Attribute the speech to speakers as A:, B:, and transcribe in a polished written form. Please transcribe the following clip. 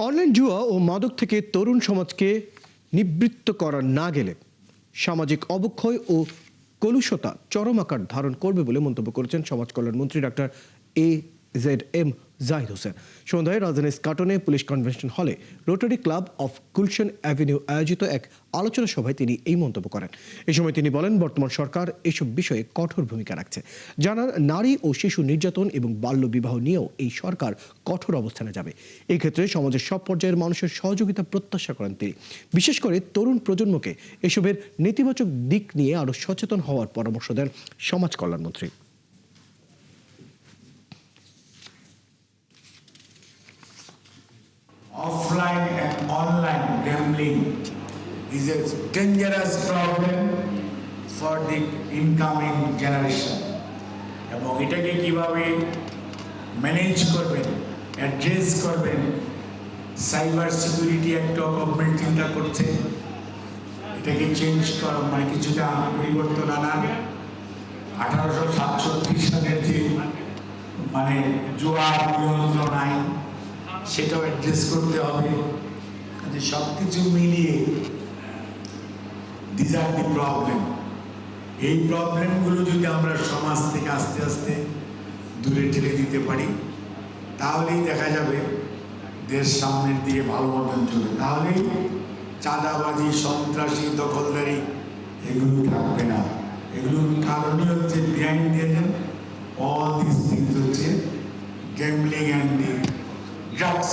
A: Online জুয়া ও মাদক থেকে তরুণ সমাজকে নিবৃত্ত করা না গেলে সামাজিক অবক্ষয় ও কলুষতা চরম আকার ধারণ করবে বলে মন্তব্য করেছেন সমাজ কল্যাণ মন্ত্রী ডাক্তার AZM জাহিদ হোসেন। সন্ধ্যায় রাজধানীর কাটনে পুলিশ কনভেনশন হলে rotary club of Gulshan avenue আয়োজিত এক আলোচনা সভায় তিনি এই মন্তব্য করেন। এই সময় তিনি বলেন, বর্তমান সরকার এসব বিষয়ে কঠোর ভূমিকা রাখছে। জানান, নারী ও শিশু নির্যাতন এবং বাল্য বিবাহ নিয়েও এই সরকার কঠোর অবস্থানে যাবে। এই ক্ষেত্রে সমাজের সব পর্যায়ের মানুষের সহযোগিতা প্রত্যাশা করেন তিনি। বিশেষ করে তরুণ প্রজন্মকে এসবের নেতিবাচক দিক নিয়ে আরও সচেতন হওয়ার পরামর্শ দেন সমাজ কল্যাণমন্ত্রী।
B: Offline and online gambling is a dangerous problem for the incoming generation. এবং এটাকে কিভাবে ম্যানেজ করবেন, অ্যাড্রেস করবেন, সাইবার সিকিউরিটি একটা গভর্নমেন্ট চিন্তা করছে। এটাকে চেঞ্জ করা মানে কিছুটা পরিবর্তন আনা। 1867 সালের যে মানে জুয়া নিয়ন্ত্রণ আইন, সেটাও অ্যাড্রেস করতে হবে। সব কিছু মিলিয়ে দিস আর দি প্রবলেম। এই প্রবলেমগুলো যদি আমরা সমাজ থেকে আস্তে আস্তে দূরে ঠেলে দিতে পারি, তাহলেই দেখা যাবে দেশ সামনের দিকে ভালো মতন চলবে। তাহলেই চাঁদাবাজি, সন্ত্রাসী, দখলদারি এগুলো থাকবে না। এগুলোর কারণই হচ্ছে বিহাইন্ড দিয়েছেন অল দিস থিংস হচ্ছে গ্যাম্বলিং অ্যান্ড ড্রাগস।